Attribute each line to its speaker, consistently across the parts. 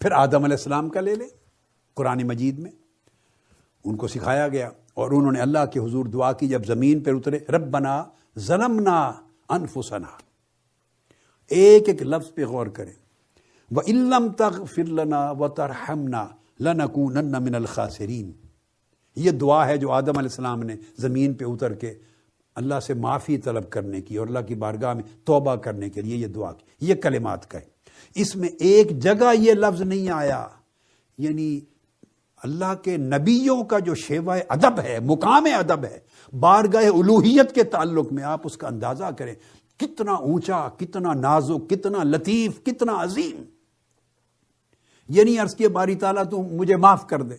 Speaker 1: پھر آدم علیہ السلام کا لے لیں قرآن مجید میں، ان کو سکھایا گیا اور انہوں نے اللہ کے حضور دعا کی جب زمین پر اترے، ربنا ظلمنا انفسنا، ایک ایک لفظ پہ غور کریں، وَإِن لَّمْ تَغْفِرْ لَنَا وَتَرْحَمْنَا لَنَكُونَنَّ مِنَ الْخَاسِرِينَ۔ یہ دعا ہے جو آدم علیہ السلام نے زمین پہ اتر کے اللہ سے معافی طلب کرنے کی اور اللہ کی بارگاہ میں توبہ کرنے کے لیے یہ دعا کی، یہ کلمات کا ہے۔ اس میں ایک جگہ یہ لفظ نہیں آیا، یعنی اللہ کے نبیوں کا جو شیوہ ادب ہے، مقام ادب ہے بارگاہ الوہیت کے تعلق میں، آپ اس کا اندازہ کریں کتنا اونچا، کتنا نازک، کتنا لطیف، کتنا عظیم۔ یہ نہیں عرض کیا باری تعالیٰ تو مجھے معاف کر دے،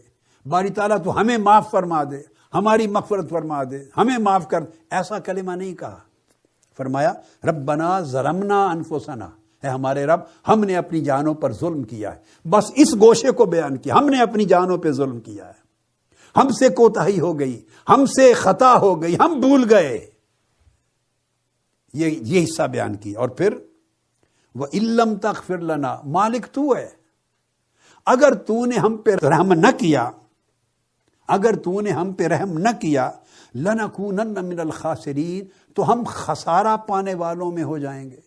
Speaker 1: باری تعالیٰ تو ہمیں معاف فرما دے، ہماری مغفرت فرما دے، ہمیں معاف کر دے، ایسا کلمہ نہیں کہا۔ فرمایا ربنا ظلمنا انفسنا، اے ہمارے رب ہم نے اپنی جانوں پر ظلم کیا ہے، بس اس گوشے کو بیان کیا، ہم نے اپنی جانوں پہ ظلم کیا ہے، ہم سے کوتاہی ہو گئی، ہم سے خطا ہو گئی، ہم بھول گئے، یہ حصہ بیان کیا۔ اور پھر وَإِن لَّمْ تَغْفِرْ لَنَا، مالک تو ہے، اگر تو نے ہم پہ رحم نہ کیا، اگر تو نے ہم پہ رحم نہ کیا، لَنَكُونَنَّ مِنَ الْخَاسِرِينَ، تو ہم خسارہ پانے والوں میں ہو جائیں گے،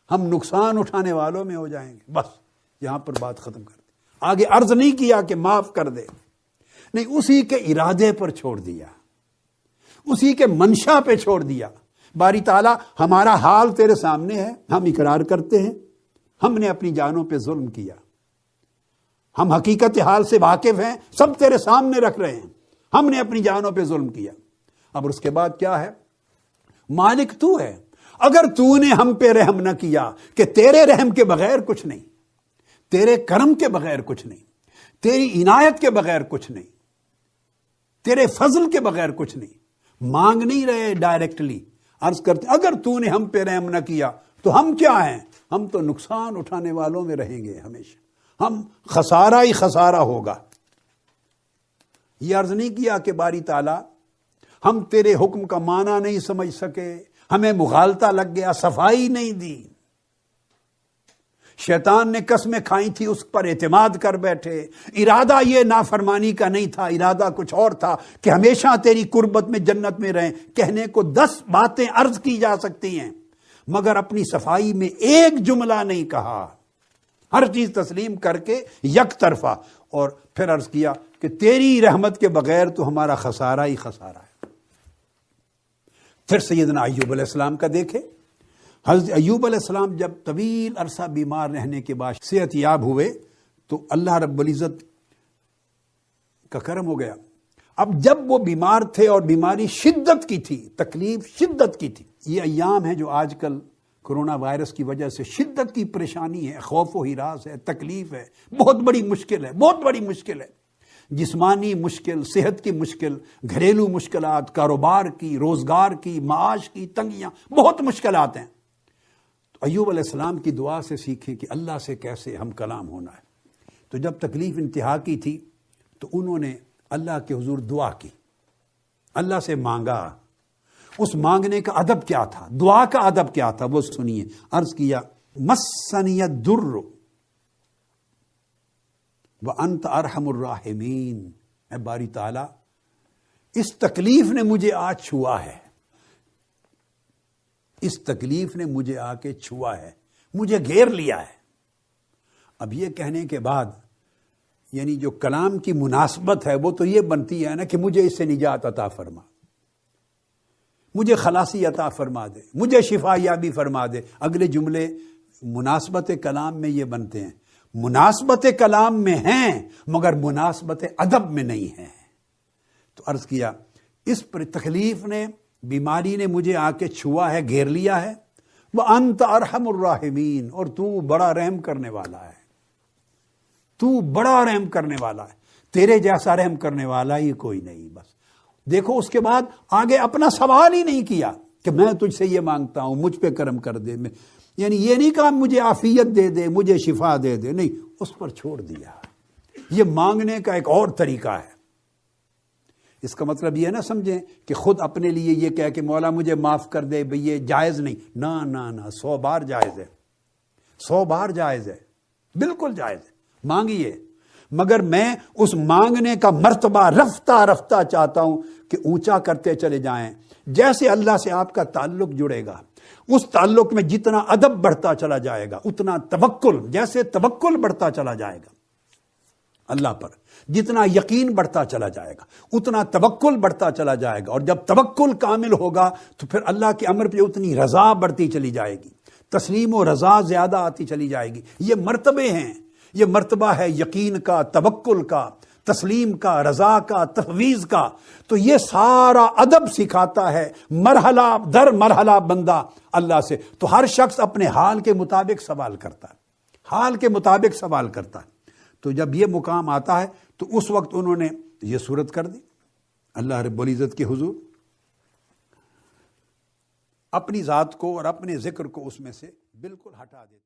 Speaker 1: ہم نقصان اٹھانے والوں میں ہو جائیں گے۔ بس یہاں پر بات ختم کر دی، آگے عرض نہیں کیا کہ معاف کر دے، نہیں، اسی کے ارادے پر چھوڑ دیا، اسی کے منشا پہ چھوڑ دیا۔ باری تعالیٰ ہمارا حال تیرے سامنے ہے، ہم اقرار کرتے ہیں ہم نے اپنی جانوں پہ ظلم کیا، ہم حقیقت حال سے واقف ہیں، سب تیرے سامنے رکھ رہے ہیں، ہم نے اپنی جانوں پہ ظلم کیا۔ اب اس کے بعد کیا ہے؟ مالک تو ہے، اگر تو نے ہم پہ رحم نہ کیا، کہ تیرے رحم کے بغیر کچھ نہیں، تیرے کرم کے بغیر کچھ نہیں، تیری عنایت کے بغیر کچھ نہیں، تیرے فضل کے بغیر کچھ نہیں، مانگ نہیں رہے، ڈائریکٹلی عرض کرتے اگر تو نے ہم پہ رحم نہ کیا تو ہم کیا ہیں؟ ہم تو نقصان اٹھانے والوں میں رہیں گے ہمیشہ، ہم خسارہ ہی خسارہ ہوگا۔ یہ عرض نہیں کیا کہ باری تعالیٰ ہم تیرے حکم کا معنی نہیں سمجھ سکے، ہمیں مغالطہ لگ گیا، صفائی نہیں دی، شیطان نے قسمیں کھائی تھی اس پر اعتماد کر بیٹھے، ارادہ یہ نافرمانی کا نہیں تھا، ارادہ کچھ اور تھا کہ ہمیشہ تیری قربت میں جنت میں رہیں۔ کہنے کو 10 باتیں عرض کی جا سکتی ہیں، مگر اپنی صفائی میں ایک جملہ نہیں کہا، ہر چیز تسلیم کر کے یک طرفہ، اور پھر عرض کیا کہ تیری رحمت کے بغیر تو ہمارا خسارہ ہی خسارہ ہے۔ پھر سیدنا ایوب علیہ السلام کا دیکھے، حضرت ایوب علیہ السلام جب طویل عرصہ بیمار رہنے کے بعد صحت یاب ہوئے تو اللہ رب العزت کا کرم ہو گیا۔ اب جب وہ بیمار تھے اور بیماری شدت کی تھی، تکلیف شدت کی تھی، یہ ایام ہے جو آج کل کرونا وائرس کی وجہ سے شدت کی پریشانی ہے، خوف و ہراس ہے، تکلیف ہے، بہت بڑی مشکل ہے، بہت بڑی مشکل ہے، جسمانی مشکل، صحت کی مشکل، گھریلو مشکلات، کاروبار کی، روزگار کی، معاش کی تنگیاں، بہت مشکلات ہیں۔ تو ایوب علیہ السلام کی دعا سے سیکھیں کہ اللہ سے کیسے ہم کلام ہونا ہے۔ تو جب تکلیف انتہا کی تھی تو انہوں نے اللہ کے حضور دعا کی، اللہ سے مانگا۔ اس مانگنے کا ادب کیا تھا، دعا کا ادب کیا تھا، وہ سنیے۔ عرض کیا مسنی الضر وانت ارحم الراحمین، اے باری تعالی اس تکلیف نے مجھے آج چھوا ہے، اس تکلیف نے مجھے آ کے چھوا ہے، مجھے گھیر لیا ہے۔ اب یہ کہنے کے بعد یعنی جو کلام کی مناسبت ہے وہ تو یہ بنتی ہے نا کہ مجھے اس سے نجات عطا فرما، مجھے خلاصی عطا فرما دے، مجھے شفا یابی فرما دے۔ اگلے جملے مناسبت کلام میں یہ بنتے ہیں، مناسبت کلام میں ہیں مگر مناسبت ادب میں نہیں ہیں۔ تو عرض کیا اس پر تکلیف نے، بیماری نے مجھے آ کے چھوا ہے، گھیر لیا ہے۔ وَأَنْتَ أَرْحَمُ الرَّاحِمِينَ، اور تو بڑا رحم کرنے والا ہے، تو بڑا رحم کرنے والا ہے، تیرے جیسا رحم کرنے والا ہی کوئی نہیں۔ بس دیکھو اس کے بعد آگے اپنا سوال ہی نہیں کیا کہ میں تجھ سے یہ مانگتا ہوں مجھ پہ کرم کر دے، یعنی یہ نہیں کہا مجھے عافیت دے دے، مجھے شفا دے دے، نہیں، اس پر چھوڑ دیا۔ یہ مانگنے کا ایک اور طریقہ ہے۔ اس کا مطلب یہ نہ سمجھیں کہ خود اپنے لیے یہ کہہ کہ مولا مجھے معاف کر دے، بھئی یہ جائز نہیں، نہ 100 بار جائز ہے، 100 بار جائز ہے۔ بالکل جائز ہے، مانگیے، مگر میں اس مانگنے کا مرتبہ رفتہ رفتہ چاہتا ہوں کہ اونچا کرتے چلے جائیں۔ جیسے اللہ سے آپ کا تعلق جڑے گا، اس تعلق میں جتنا ادب بڑھتا چلا جائے گا اتنا توکل، جیسے توکل بڑھتا چلا جائے گا اللہ پر، جتنا یقین بڑھتا چلا جائے گا اتنا توکل بڑھتا چلا جائے گا، اور جب توکل کامل ہوگا تو پھر اللہ کے امر پہ اتنی رضا بڑھتی چلی جائے گی، تسلیم و رضا زیادہ آتی چلی جائے گی۔ یہ مرتبے ہیں، یہ مرتبہ ہے یقین کا، توکل کا، تسلیم کا، رضا کا، تفویض کا۔ تو یہ سارا ادب سکھاتا ہے مرحلہ در مرحلہ بندہ اللہ سے۔ تو ہر شخص اپنے حال کے مطابق سوال کرتا ہے، حال کے مطابق سوال کرتا ہے۔ تو جب یہ مقام آتا ہے تو اس وقت انہوں نے یہ صورت کر دی، اللہ رب العزت کے حضور اپنی ذات کو اور اپنے ذکر کو اس میں سے بالکل ہٹا دیتے۔